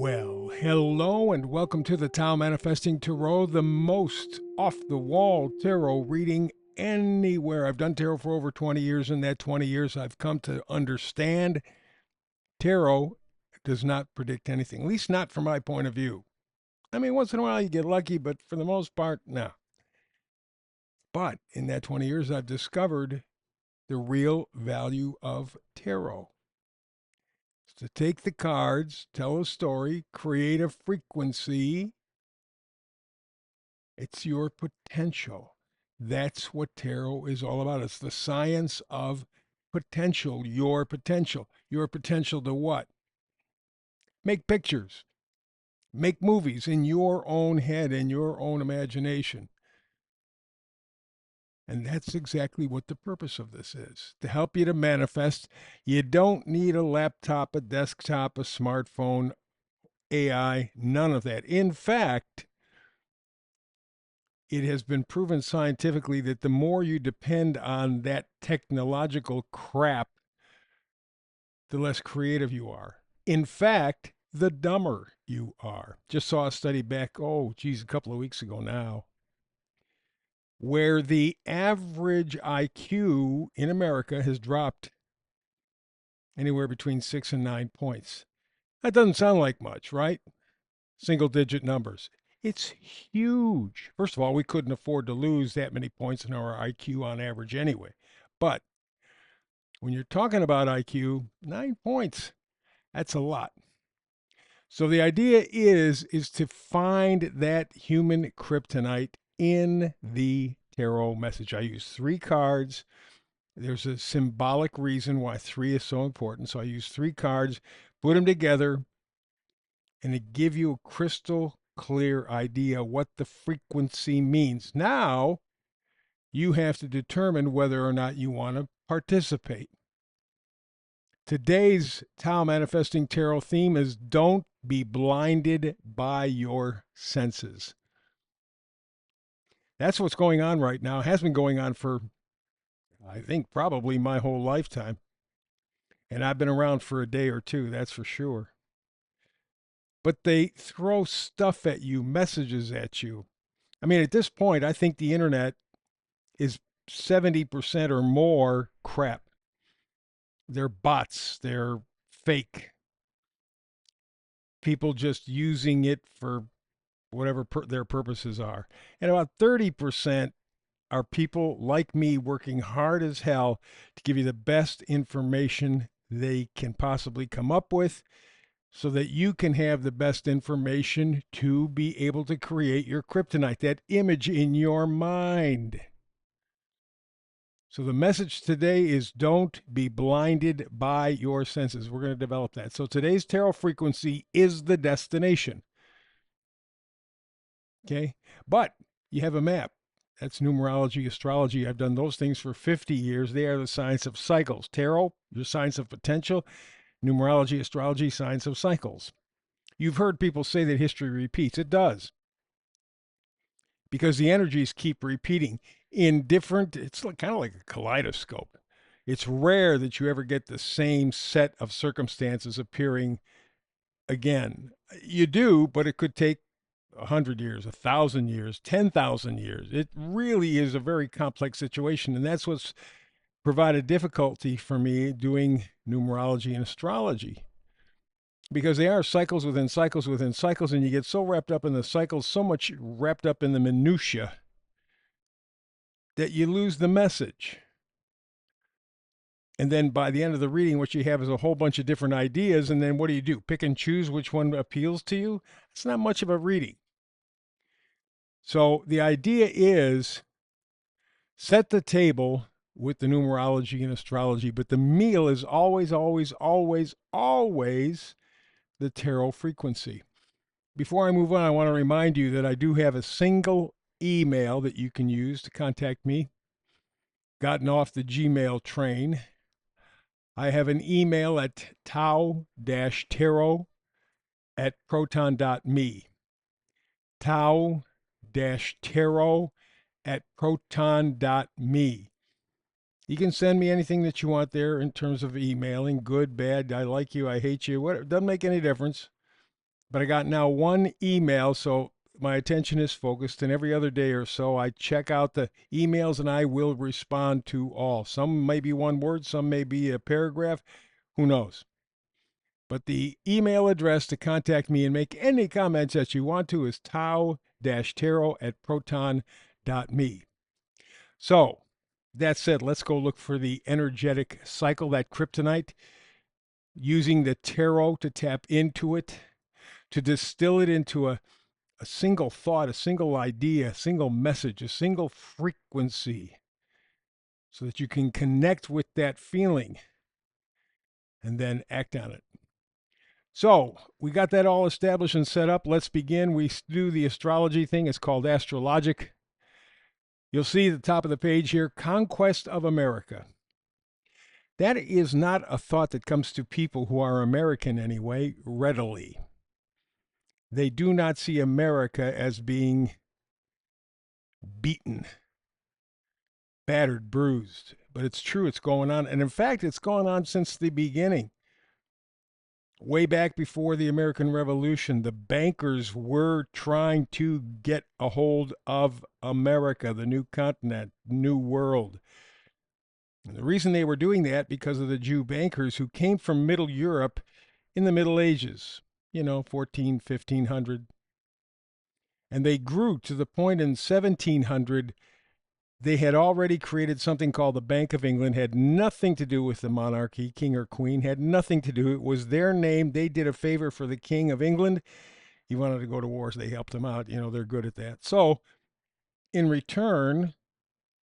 Well, hello and welcome to the Tao Manifesting Tarot, the most off the wall tarot reading anywhere. I've done tarot for over 20 years. In that 20 years, I've come to understand tarot does not predict anything, at least not from my point of view. I mean, once in a while you get lucky, but for the most part, no. But in that 20 years, I've discovered the real value of tarot. It's to take the cards, tell a story, create a frequency. It's your potential. That's what tarot is all about. It's the science of potential, your potential. Your potential to what? Make pictures, make movies in your own head, in your own imagination. And that's exactly what the purpose of this is, to help you to manifest. You don't need a laptop, a desktop, a smartphone, AI, none of that. In fact, it has been proven scientifically that the more you depend on that technological crap, the less creative you are. In fact, the dumber you are. Just saw a study back, oh, geez, a couple of weeks ago now, where the average IQ in America has dropped anywhere between 6 and 9 points. That doesn't sound like much, right? Single digit numbers. It's huge. First of all, we couldn't afford to lose that many points in our IQ on average anyway. But when you're talking about IQ, 9 points, that's a lot. So the idea is to find that human kryptonite in the tarot message. I use 3 cards. There's a symbolic reason why 3 is so important. So I use 3 cards, put them together, and it give you a crystal clear idea what the frequency means. Now, you have to determine whether or not you want to participate. Today's Tao Manifesting Tarot theme is don't be blinded by your senses. That's what's going on right now. It has been going on for, I think, probably my whole lifetime. And I've been around for a day or two, that's for sure. But they throw stuff at you, messages at you. I mean, at this point, I think the internet is 70% or more crap. They're bots, they're fake. People just using it for whatever their purposes are. And about 30% are people like me working hard as hell to give you the best information they can possibly come up with so that you can have the best information to be able to create your kryptonite, that image in your mind. So the message today is don't be blinded by your senses. We're going to develop that. So today's tarot frequency is the destination. Okay. But you have a map. That's numerology, astrology. I've done those things for 50 years. They are the science of cycles. Tarot, your science of potential. Numerology, astrology, science of cycles. You've heard people say that history repeats. It does. Because the energies keep repeating in different, it's kind of like a kaleidoscope. It's rare that you ever get the same set of circumstances appearing again. You do, but it could take 100 years, 1,000 years, 10,000 years. It really is a very complex situation. And that's what's provided difficulty for me doing numerology and astrology because they are cycles within cycles within cycles. And you get so wrapped up in the cycles, so much wrapped up in the minutia that you lose the message. And then by the end of the reading, what you have is a whole bunch of different ideas. And then what do? Pick and choose which one appeals to you? It's not much of a reading. So the idea is set the table with the numerology and astrology, but the meal is always, always, always, always the tarot frequency. Before I move on, I want to remind you that I do have a single email that you can use to contact me. Gotten off the Gmail train. I have an email at tau-tarot at proton.me. Tau-tarot at proton.me. You can send me anything that you want there in terms of emailing, good, bad, I like you, I hate you, whatever. It doesn't make any difference. but I got now one email, so my attention is focused. And every other day or so, I check out the emails and I will respond to all. Some may be one word, some may be a paragraph. Who knows? But the email address to contact me and make any comments that you want to is tau-tarot@proton.me. So, that said, let's go look for the energetic cycle, that kryptonite, using the tarot to tap into it, to distill it into a single thought, a single idea, a single message, a single frequency, so that you can connect with that feeling and then act on it. So we got that all established and set up. Let's begin. We do the astrology thing. It's called Astrologic. You'll see at the top of the page here, Conquest of America. That is not a thought that comes to people who are American anyway, readily. They do not see America as being beaten, battered, bruised. But it's true, it's going on. And in fact, it's going on since the beginning. Way back before the American Revolution, the bankers were trying to get a hold of America, the new continent, new world. And the reason they were doing that because of the Jew bankers who came from Middle Europe in the Middle Ages, 14, 1500. And they grew to the point in 1700 they had already created something called the Bank of England, had nothing to do with the monarchy, king or queen, had nothing to do. It was their name. They did a favor for the King of England. He wanted to go to war, so they helped him out. They're good at that. So, in return,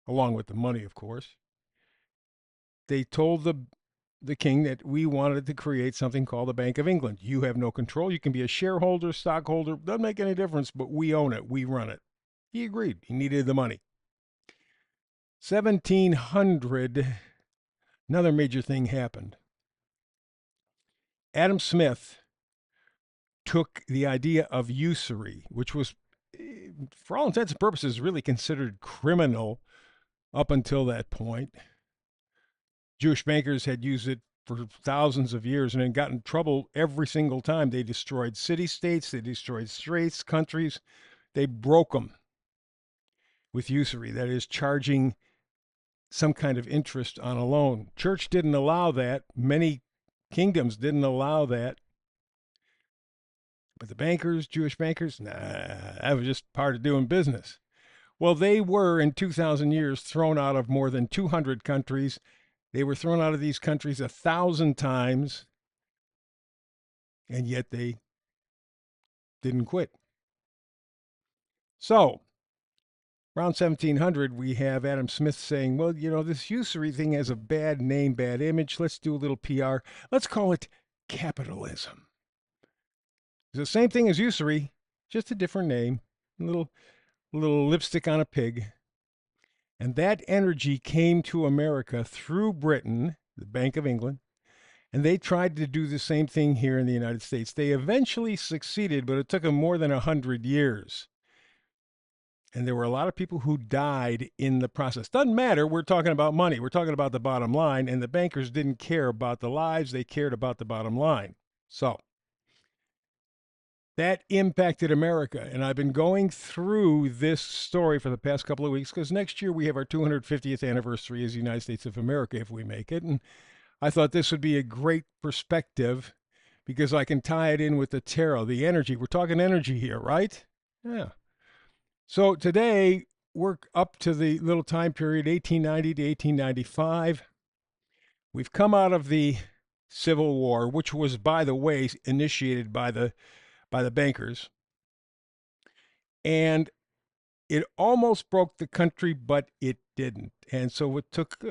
along with the money, of course, they told the king that we wanted to create something called the Bank of England. You have no control. You can be a shareholder, stockholder, doesn't make any difference, but we own it. We run it. He agreed. He needed the money. 1700, another major thing happened. Adam Smith took the idea of usury, which was, for all intents and purposes, really considered criminal up until that point. Jewish bankers had used it for thousands of years and had gotten in trouble every single time. They destroyed city-states, they destroyed states, countries. They broke them with usury, that is, charging some kind of interest on a loan. Church didn't allow that. Many kingdoms didn't allow that. But the bankers, Jewish bankers, nah, that was just part of doing business. Well, they were, in 2,000 years, thrown out of more than 200 countries. They were thrown out of these countries 1,000 times, and yet they didn't quit. So, around 1700, we have Adam Smith saying, well, this usury thing has a bad name, bad image. Let's do a little PR. Let's call it capitalism. It's the same thing as usury, just a different name. A little lipstick on a pig. And that energy came to America through Britain, the Bank of England, and they tried to do the same thing here in the United States. They eventually succeeded, but it took them more than 100 years. And there were a lot of people who died in the process. Doesn't matter. We're talking about money. We're talking about the bottom line. And the bankers didn't care about the lives. They cared about the bottom line. So that impacted America. And I've been going through this story for the past couple of weeks because next year we have our 250th anniversary as the United States of America if we make it. And I thought this would be a great perspective because I can tie it in with the tarot, the energy. We're talking energy here, right? Yeah. So today we're up to the little time period 1890 to 1895. We've come out of the Civil War, which was, by the way, initiated by the bankers. And it almost broke the country, but it didn't. And so it took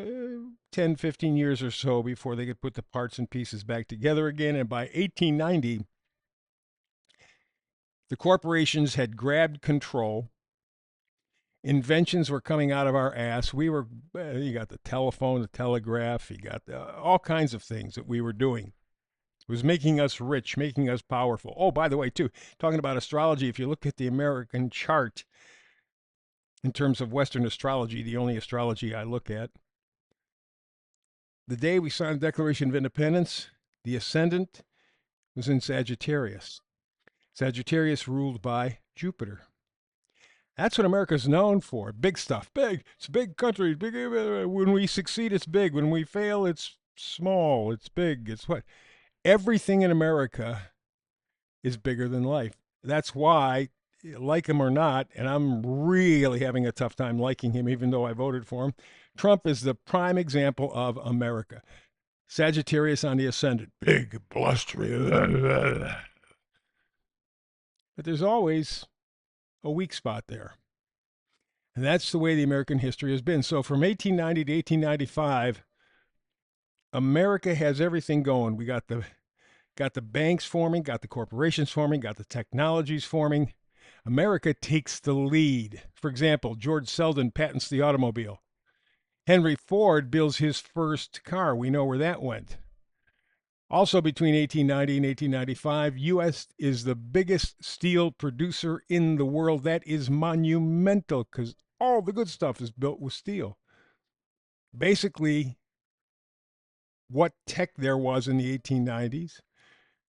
10, 15 years or so before they could put the parts and pieces back together again. And by 1890, the corporations had grabbed control. Inventions were coming out of our ass. You got the telephone, the telegraph, you got all kinds of things that we were doing. It was making us rich, making us powerful. Oh, by the way, too, talking about astrology, if you look at the American chart, in terms of Western astrology, the only astrology I look at, the day we signed the Declaration of Independence, the ascendant was in Sagittarius. Sagittarius ruled by Jupiter. That's what America's known for. Big stuff. Big. It's a big country. Big. When we succeed, it's big. When we fail, it's small. It's big. It's what? Everything in America is bigger than life. That's why, like him or not, and I'm really having a tough time liking him, even though I voted for him, Trump is the prime example of America. Sagittarius on the ascendant. Big, blustery. But there's always a weak spot there. And that's the way the American history has been. So from 1890 to 1895, America has everything going. We got the banks forming, got the corporations forming, got the technologies forming. America takes the lead. For example, George Selden patents the automobile. Henry Ford builds his first car. We know where that went. Also, between 1890 and 1895, U.S. is the biggest steel producer in the world. That is monumental because all the good stuff is built with steel. Basically, what tech there was in the 1890s,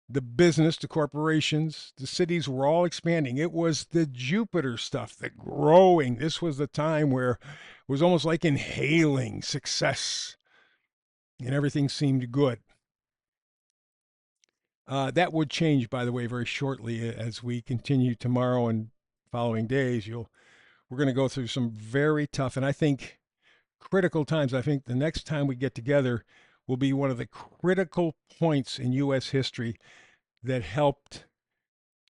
the business, the corporations, the cities were all expanding. It was the Jupiter stuff, the growing. This was the time where it was almost like inhaling success, and everything seemed good. That would change, by the way, very shortly as we continue tomorrow and following days. We're going to go through some very tough and I think critical times. I think the next time we get together will be one of the critical points in U.S. history that helped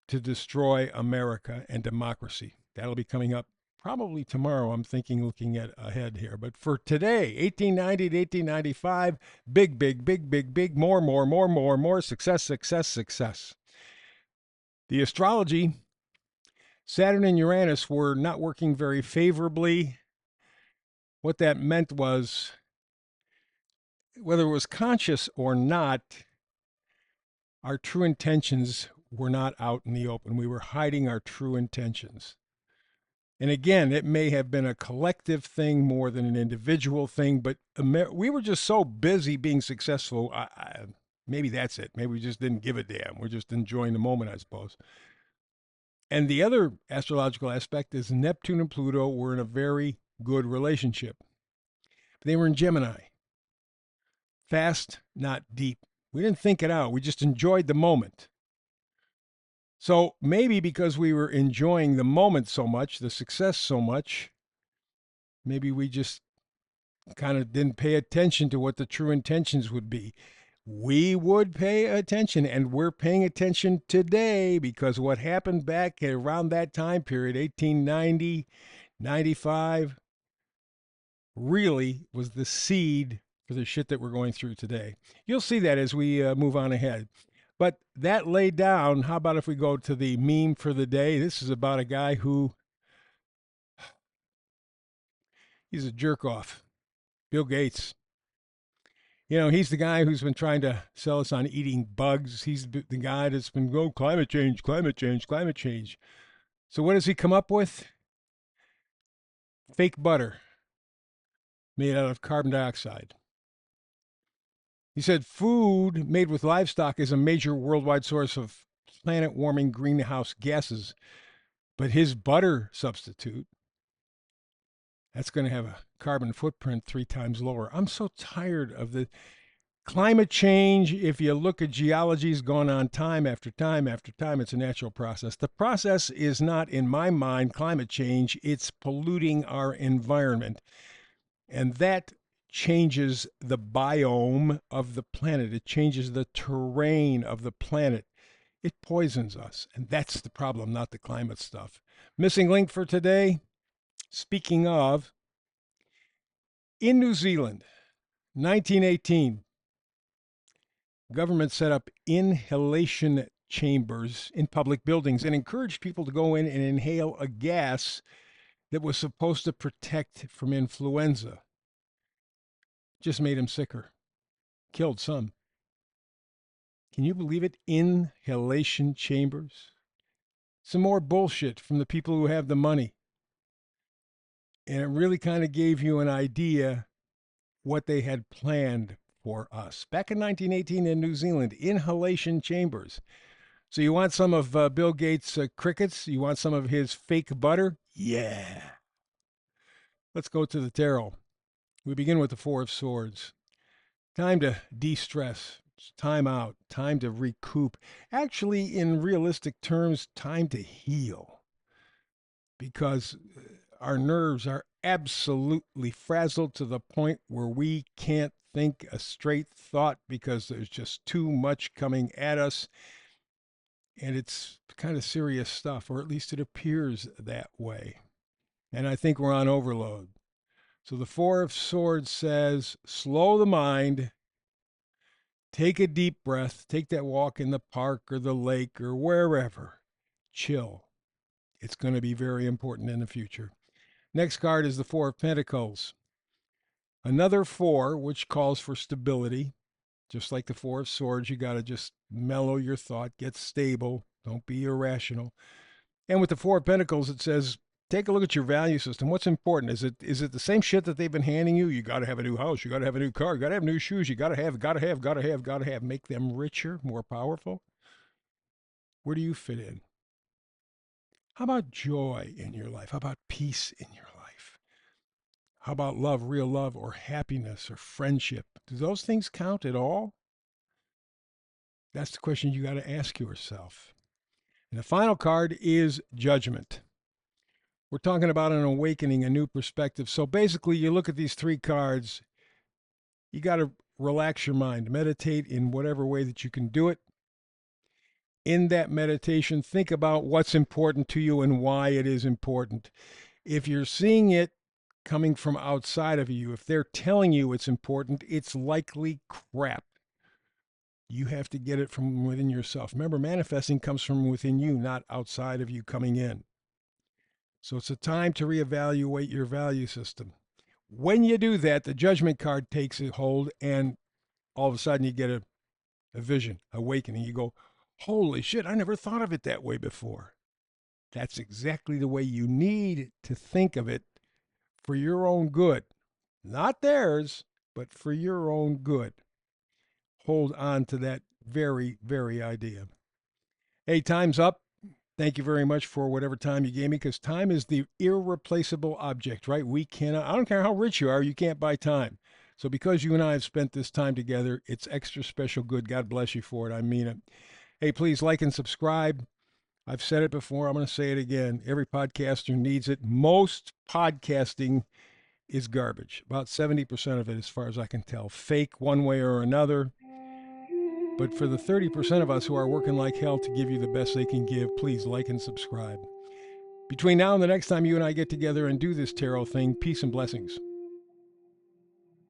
to destroy America and democracy. That'll be coming up probably tomorrow. I'm thinking, looking at ahead here. But for today, 1890 to 1895, big, more, success. The astrology, Saturn and Uranus were not working very favorably. What that meant was, whether it was conscious or not, our true intentions were not out in the open. We were hiding our true intentions. And again, it may have been a collective thing more than an individual thing, but we were just so busy being successful. Maybe that's it. Maybe we just didn't give a damn. We're just enjoying the moment, I suppose. And the other astrological aspect is Neptune and Pluto were in a very good relationship. They were in Gemini. Fast, not deep. We didn't think it out. We just enjoyed the moment. So maybe because we were enjoying the moment so much, the success so much, maybe we just kind of didn't pay attention to what the true intentions would be. We would pay attention, and we're paying attention today because what happened back around that time period, 1890, 95, really was the seed for the shit that we're going through today. You'll see that as we move on ahead. But that laid down, how about if we go to the meme for the day? This is about a guy who, he's a jerk off. Bill Gates. You know, he's the guy who's been trying to sell us on eating bugs. He's the guy that's been going, climate change. So what does he come up with? Fake butter made out of carbon dioxide. He said food made with livestock is a major worldwide source of planet-warming greenhouse gases. But his butter substitute, that's going to have a carbon footprint 3 times lower. I'm so tired of the climate change. If you look at geology, has gone on time after time after time. It's a natural process. The process is not, in my mind, climate change. It's polluting our environment. And that changes the biome of the planet. It changes the terrain of the planet. It poisons us. And that's the problem, not the climate stuff. Missing link for today. Speaking of, in New Zealand, 1918, government set up inhalation chambers in public buildings and encouraged people to go in and inhale a gas that was supposed to protect from influenza. Just made them sicker. Killed some. Can you believe it? Inhalation chambers. Some more bullshit from the people who have the money. And it really kind of gave you an idea what they had planned for us. Back in 1918 in New Zealand, inhalation chambers. So you want some of Bill Gates' crickets? You want some of his fake butter? Yeah. Let's go to the tarot. We begin with the Four of Swords. Time to de-stress. Time out. Time to recoup. Actually, in realistic terms, time to heal. Because our nerves are absolutely frazzled to the point where we can't think a straight thought because there's just too much coming at us. And it's kind of serious stuff, or at least it appears that way. And I think we're on overload. So the Four of Swords says, slow the mind, take a deep breath, take that walk in the park or the lake or wherever. Chill. It's going to be very important in the future. Next card is the Four of Pentacles. Another four, which calls for stability. Just like the Four of Swords, you got to just mellow your thought, get stable, don't be irrational. And with the Four of Pentacles, it says, take a look at your value system. What's important? Is it the same shit that they've been handing you? You got to have a new house. You got to have a new car. You got to have new shoes. You got to have. Make them richer, more powerful. Where do you fit in? How about joy in your life? How about peace in your life? How about love, real love, or happiness or friendship? Do those things count at all? That's the question you got to ask yourself. And the final card is Judgment. We're talking about an awakening, a new perspective. So basically, you look at these three cards, you got to relax your mind, meditate in whatever way that you can do it. In that meditation, think about what's important to you and why it is important. If you're seeing it coming from outside of you, if they're telling you it's important, it's likely crap. You have to get it from within yourself. Remember, manifesting comes from within you, not outside of you coming in. So it's a time to reevaluate your value system. When you do that, the Judgment card takes a hold, and all of a sudden you get a vision, awakening. You go, holy shit, I never thought of it that way before. That's exactly the way you need to think of it for your own good. Not theirs, but for your own good. Hold on to that very, very idea. Hey, time's up. Thank you very much for whatever time you gave me, because time is the irreplaceable object, right? We cannot, I don't care how rich you are, you can't buy time. So because you and I have spent this time together, it's extra special good. God bless you for it. I mean it. Hey, please like and subscribe. I've said it before. I'm going to say it again. Every podcaster needs it. Most podcasting is garbage. About 70% of it, as far as I can tell, fake one way or another. But for the 30% of us who are working like hell to give you the best they can give, please like and subscribe. Between now and the next time you and I get together and do this tarot thing, peace and blessings.